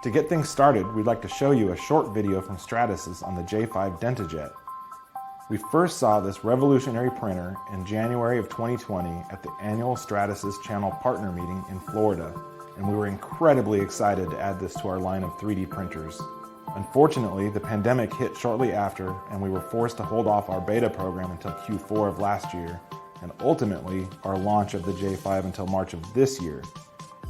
To get things started, we'd like to show you a short video from Stratasys on the J5 DentaJet. We first saw this revolutionary printer in January of 2020 at the annual Stratasys Channel Partner Meeting in Florida, and we were incredibly excited to add this to our line of 3D printers. Unfortunately, the pandemic hit shortly after, and we were forced to hold off our beta program until Q4 of last year, and ultimately our launch of the J5 until March of this year.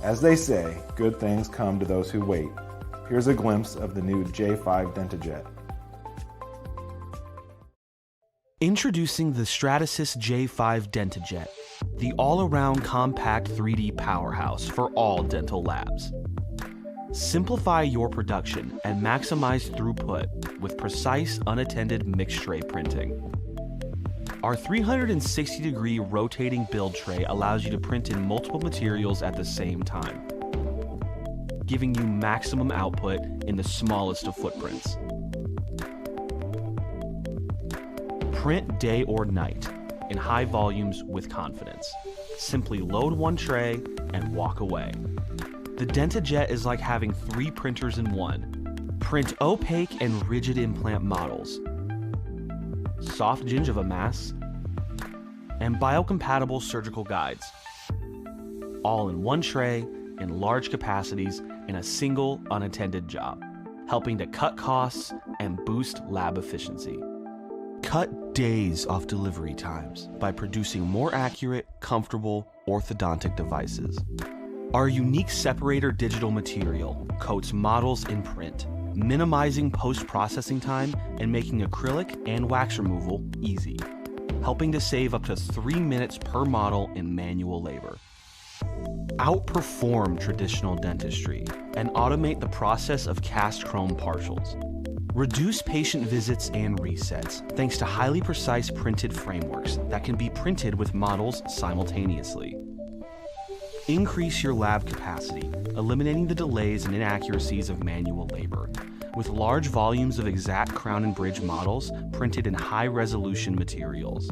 As they say, good things come to those who wait. Here's a glimpse of the new J5 DentaJet. Introducing the Stratasys J5 DentaJet, the all-around compact 3D powerhouse for all dental labs. Simplify your production and maximize throughput with precise, unattended mixed tray printing. Our 360-degree rotating build tray allows you to print in multiple materials at the same time, giving you maximum output in the smallest of footprints. Print day or night in high volumes with confidence. Simply load one tray and walk away. The DentaJet is like having 3 printers in one. Print opaque and rigid implant models, soft gingiva masks, and biocompatible surgical guides, all in one tray in large capacities in a single unattended job, helping to cut costs and boost lab efficiency. Cut days off delivery times by producing more accurate, comfortable orthodontic devices. Our unique separator digital material coats models in print, minimizing post-processing time and making acrylic and wax removal easy, helping to save up to 3 minutes per model in manual labor. Outperform traditional dentistry and automate the process of cast chrome partials. Reduce patient visits and resets thanks to highly precise printed frameworks that can be printed with models simultaneously. Increase your lab capacity, eliminating the delays and inaccuracies of manual labor, with large volumes of exact crown and bridge models printed in high-resolution materials.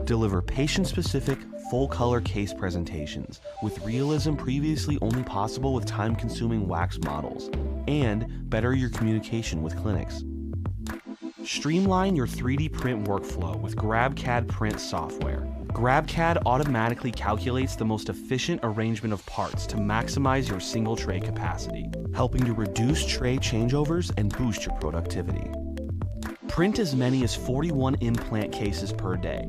Deliver patient-specific, full-color case presentations with realism previously only possible with time-consuming wax models, and better your communication with clinics. Streamline your 3D print workflow with GrabCAD print software. GrabCAD automatically calculates the most efficient arrangement of parts to maximize your single tray capacity, helping to reduce tray changeovers and boost your productivity. Print as many as 41 implant cases per day,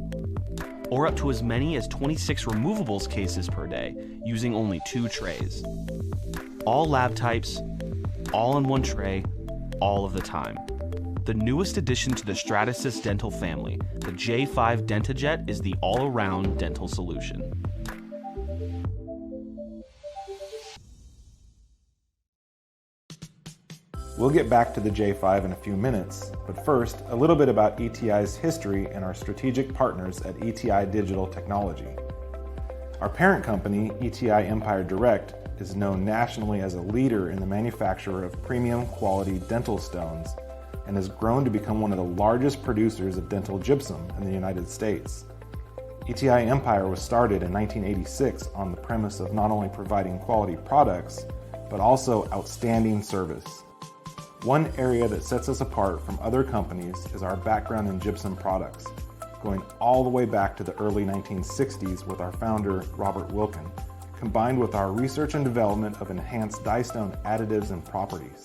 or up to as many as 26 removables cases per day using only 2 trays. All lab types, all in one tray, all of the time. The newest addition to the Stratasys dental family, the J5 DentaJet, is the all-around dental solution. We'll get back to the J5 in a few minutes, but first, a little bit about ETI's history and our strategic partners at ETI Digital Technology. Our parent company, ETI Empire Direct, is known nationally as a leader in the manufacture of premium quality dental stones and has grown to become one of the largest producers of dental gypsum in the United States. ETI Empire was started in 1986 on the premise of not only providing quality products, but also outstanding service. One area that sets us apart from other companies is our background in gypsum products, going all the way back to the early 1960s with our founder, Robert Wilkin, combined with our research and development of enhanced die stone additives and properties.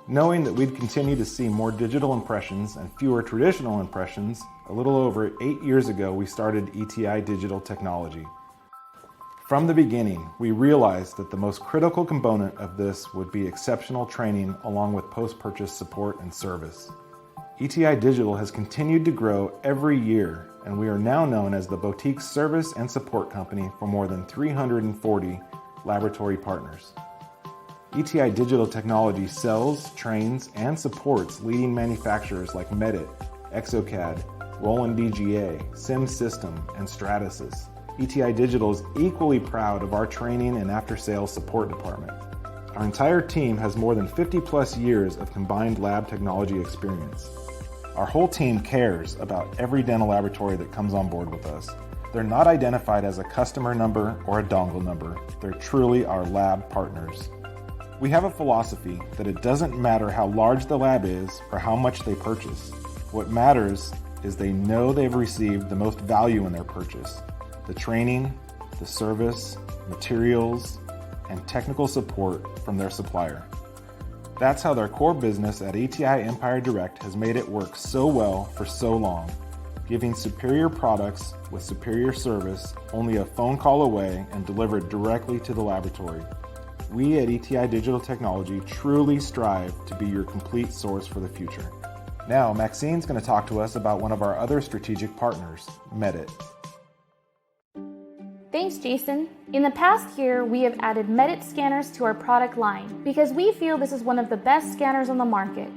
Knowing that we'd continue to see more digital impressions and fewer traditional impressions, a little over 8 years ago we started ETI Digital Technology. From the beginning, we realized that the most critical component of this would be exceptional training along with post-purchase support and service. ETI Digital has continued to grow every year, and we are now known as the boutique service and support company for more than 340 laboratory partners. ETI Digital Technology sells, trains, and supports leading manufacturers like Medit, Exocad, Roland DGA, Sim System, and Stratasys. ETI Digital is equally proud of our training and after-sales support department. Our entire team has more than 50+ years of combined lab technology experience. Our whole team cares about every dental laboratory that comes on board with us. They're not identified as a customer number or a dongle number. They're truly our lab partners. We have a philosophy that it doesn't matter how large the lab is or how much they purchase. What matters is they know they've received the most value in their purchase: the training, the service, materials, and technical support from their supplier. That's how their core business at ATI Empire Direct has made it work so well for so long, giving superior products with superior service only a phone call away and delivered directly to the laboratory. We at ETI Digital Technology truly strive to be your complete source for the future. Now, Maxine's going to talk to us about one of our other strategic partners, Medit. Thanks, Jason. In the past year, we have added Medit scanners to our product line because we feel this is one of the best scanners on the market.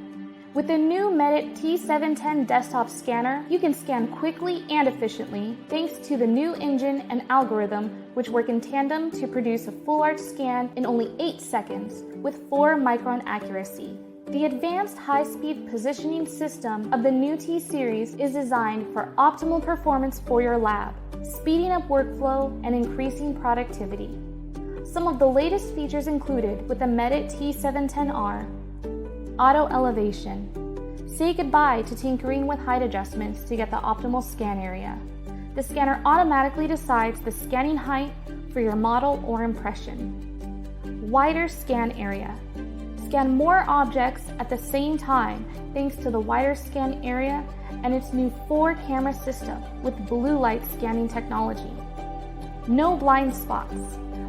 With the new Medit T710 desktop scanner, you can scan quickly and efficiently thanks to the new engine and algorithm which work in tandem to produce a full arch scan in only 8 seconds with 4-micron accuracy. The advanced high-speed positioning system of the new T-Series is designed for optimal performance for your lab, speeding up workflow and increasing productivity. Some of the latest features included with the Medit T710 are auto elevation. Say goodbye to tinkering with height adjustments to get the optimal scan area. The scanner automatically decides the scanning height for your model or impression. Wider scan area. Scan more objects at the same time thanks to the wider scan area and its new 4-camera system with blue light scanning technology. No blind spots.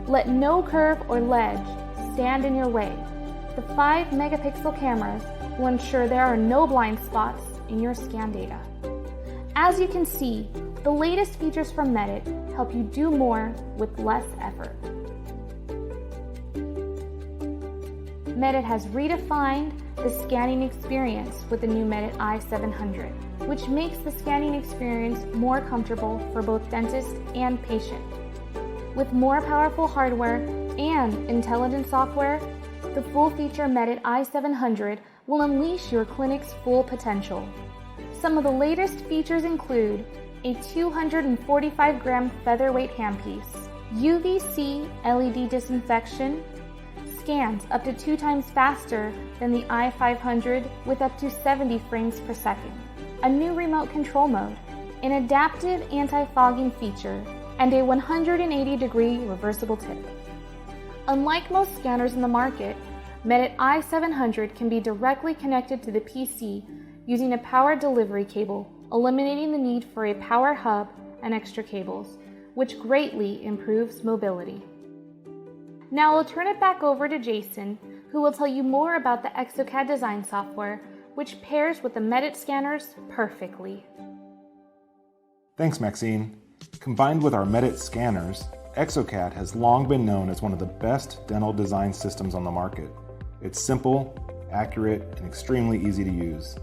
Let no curve or ledge stand in your way. The 5-megapixel cameras will ensure there are no blind spots in your scan data. As you can see, the latest features from Medit help you do more with less effort. Medit has redefined the scanning experience with the new Medit i700, which makes the scanning experience more comfortable for both dentist and patient. With more powerful hardware and intelligent software, the full-feature Medit i700 will unleash your clinic's full potential. Some of the latest features include a 245-gram featherweight handpiece, UVC LED disinfection, scans up to 2 times faster than the i500 with up to 70 frames per second, a new remote control mode, an adaptive anti-fogging feature, and a 180-degree reversible tip. Unlike most scanners in the market, Medit i700 can be directly connected to the PC using a power delivery cable, eliminating the need for a power hub and extra cables, which greatly improves mobility. Now I'll turn it back over to Jason, who will tell you more about the exocad design software, which pairs with the Medit scanners perfectly. Thanks, Maxine. Combined with our Medit scanners, exocad has long been known as one of the best dental design systems on the market. It's simple, accurate, and extremely easy to use.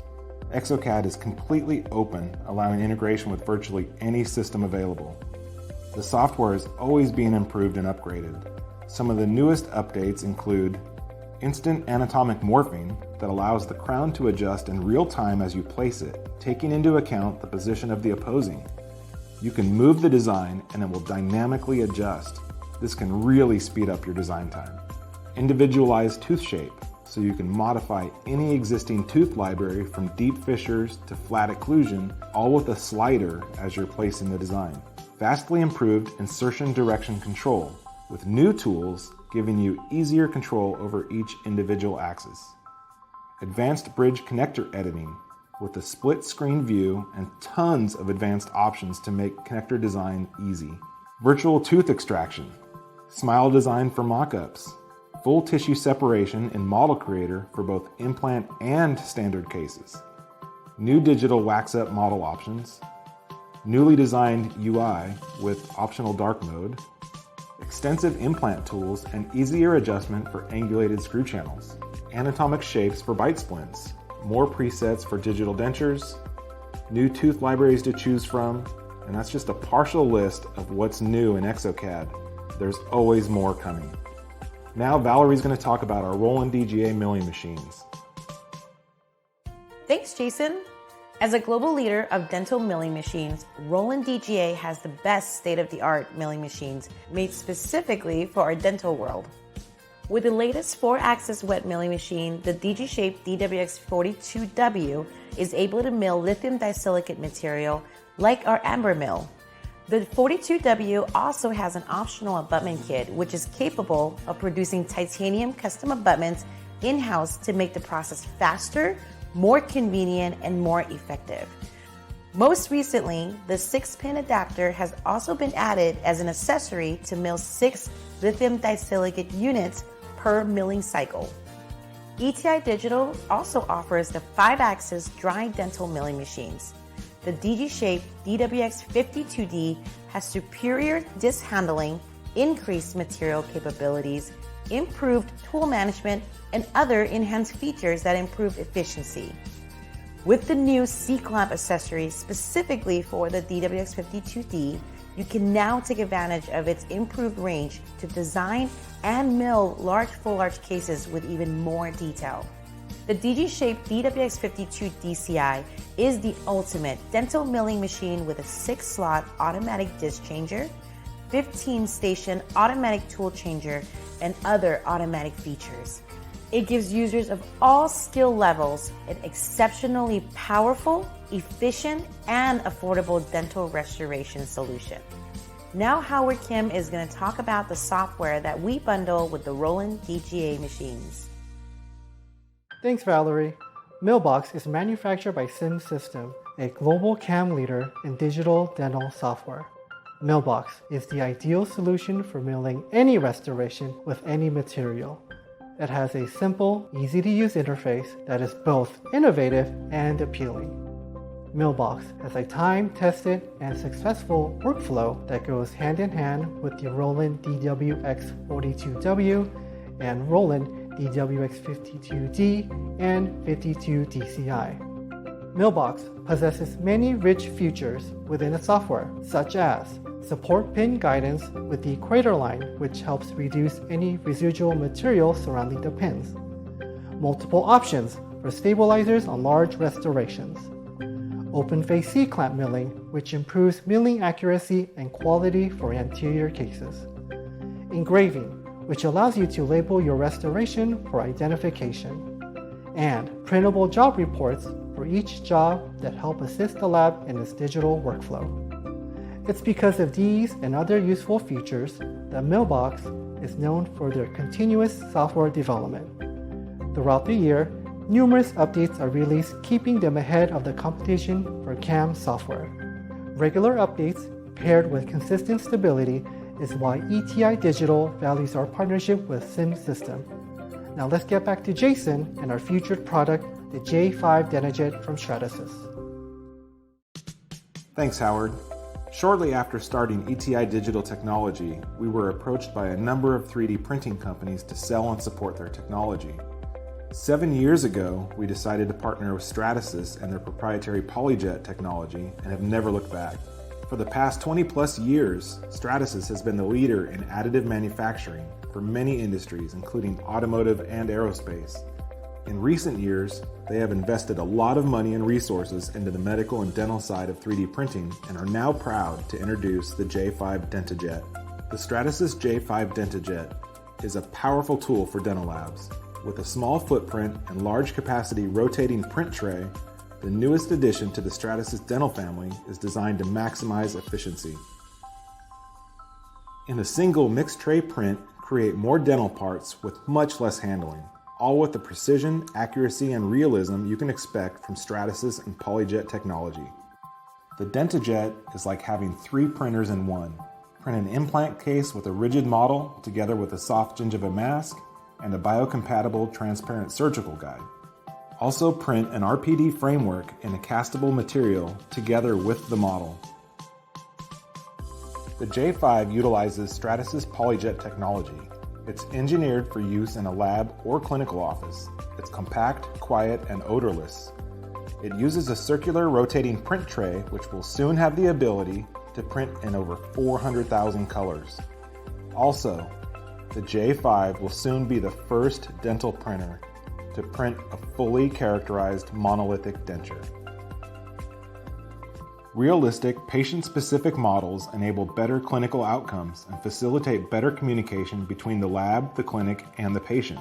exocad is completely open, allowing integration with virtually any system available. The software is always being improved and upgraded. Some of the newest updates include instant anatomic morphing that allows the crown to adjust in real time as you place it, taking into account the position of the opposing. You can move the design and it will dynamically adjust. This can really speed up your design time. Individualized tooth shape, so you can modify any existing tooth library from deep fissures to flat occlusion, all with a slider as you're placing the design. Vastly improved insertion direction control, with new tools giving you easier control over each individual axis. Advanced bridge connector editing, with a split screen view and tons of advanced options to make connector design easy. Virtual tooth extraction, smile design for mock-ups, full tissue separation in Model Creator for both implant and standard cases, new digital wax-up model options, newly designed UI with optional dark mode, extensive implant tools and easier adjustment for angulated screw channels, anatomic shapes for bite splints, more presets for digital dentures, new tooth libraries to choose from, and that's just a partial list of what's new in exocad. There's always more coming. Now Valerie's going to talk about our Roland DGA milling machines. Thanks, Jason. As a global leader of dental milling machines, Roland DGA has the best state-of-the-art milling machines made specifically for our dental world. With the latest 4-axis wet milling machine, the DG-Shape DWX42W is able to mill lithium disilicate material like our amber mill. The 42W also has an optional abutment kit, which is capable of producing titanium custom abutments in-house to make the process faster, more convenient, and more effective. Most recently, the 6-pin adapter has also been added as an accessory to mill 6 lithium disilicate units per milling cycle. ETI Digital also offers the 5-axis dry dental milling machines. The DG-Shape DWX52D has superior disc handling, increased material capabilities, improved tool management, and other enhanced features that improve efficiency. With the new C-clamp accessory specifically for the DWX52D, you can now take advantage of its improved range to design and mill large full arch cases with even more detail. The DG-Shape DWX52 DCI is the ultimate dental milling machine with a 6-slot automatic disc changer, 15-station automatic tool changer, and other automatic features. It gives users of all skill levels an exceptionally powerful, efficient, and affordable dental restoration solution. Now Howard Kim is going to talk about the software that we bundle with the Roland DGA machines. Thanks, Valerie. Millbox is manufactured by Sim System, a global CAM leader in digital dental software. Millbox is the ideal solution for milling any restoration with any material. It has a simple, easy-to-use interface that is both innovative and appealing. Millbox has a time-tested and successful workflow that goes hand-in-hand with the Roland DWX42W and Roland DWX52D and 52DCI. Millbox possesses many rich features within the software, such as support pin guidance with the equator line, which helps reduce any residual material surrounding the pins. Multiple options for stabilizers on large restorations. Open face C-clamp milling, which improves milling accuracy and quality for anterior cases. Engraving, which allows you to label your restoration for identification. And printable job reports for each job that help assist the lab in its digital workflow. It's because of these and other useful features that Millbox is known for their continuous software development. Throughout the year, numerous updates are released, keeping them ahead of the competition for CAM software. Regular updates paired with consistent stability is why ETI Digital values our partnership with Sim System. Now let's get back to Jason and our featured product, the J5 DentaJet from Stratasys. Thanks, Howard. Shortly after starting ETI Digital Technology, we were approached by a number of 3D printing companies to sell and support their technology. 7 years ago, we decided to partner with Stratasys and their proprietary PolyJet technology and have never looked back. For the past 20 plus years, Stratasys has been the leader in additive manufacturing for many industries, including automotive and aerospace. In recent years, they have invested a lot of money and resources into the medical and dental side of 3D printing and are now proud to introduce the J5 DentaJet. The Stratasys J5 DentaJet is a powerful tool for dental labs. With a small footprint and large capacity rotating print tray, the newest addition to the Stratasys dental family is designed to maximize efficiency. In a single mixed tray print, create more dental parts with much less handling, all with the precision, accuracy, and realism you can expect from Stratasys and PolyJet technology. The DentaJet is like having 3 printers in one. Print an implant case with a rigid model together with a soft gingiva mask and a biocompatible transparent surgical guide. Also print an RPD framework in a castable material together with the model. The J5 utilizes Stratasys PolyJet technology. It's engineered for use in a lab or clinical office. It's compact, quiet, and odorless. It uses a circular rotating print tray, which will soon have the ability to print in over 400,000 colors. Also, the J5 will soon be the first dental printer to print a fully characterized monolithic denture. Realistic, patient-specific models enable better clinical outcomes and facilitate better communication between the lab, the clinic, and the patient.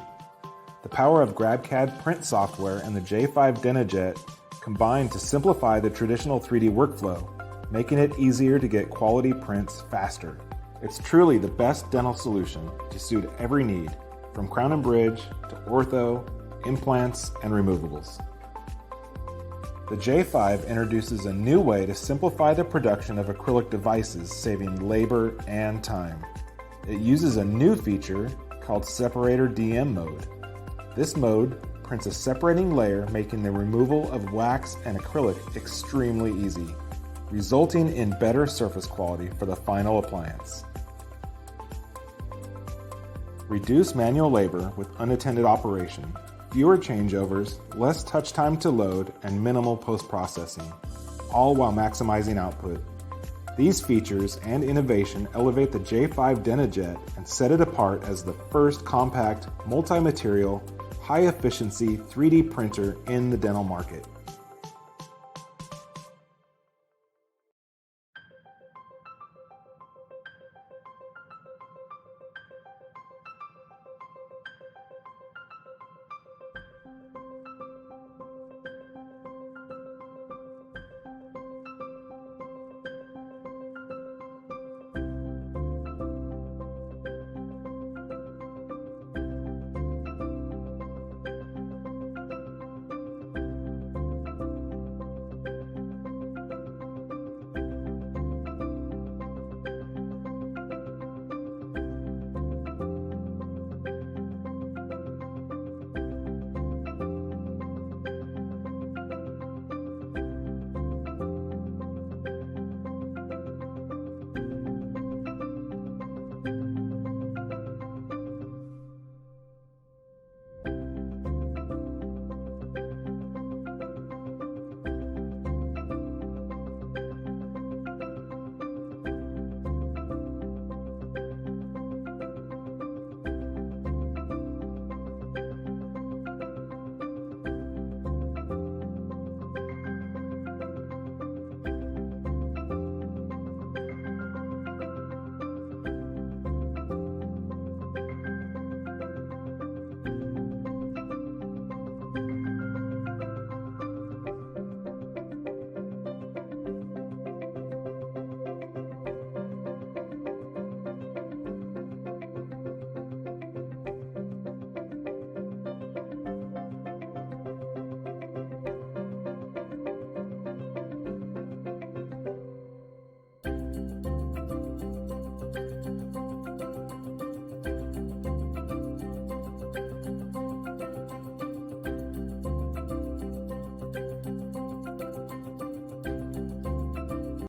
The power of GrabCAD print software and the J5 DentaJet combine to simplify the traditional 3D workflow, making it easier to get quality prints faster. It's truly the best dental solution to suit every need, from crown and bridge to ortho, implants, and removables. The J5 introduces a new way to simplify the production of acrylic devices, saving labor and time. It uses a new feature called Separator DM mode. This mode prints a separating layer, making the removal of wax and acrylic extremely easy, resulting in better surface quality for the final appliance. Reduce manual labor with unattended operation, fewer changeovers, less touch time to load, and minimal post-processing, all while maximizing output. These features and innovation elevate the J5 DentaJet and set it apart as the first compact, multi-material, high-efficiency 3D printer in the dental market.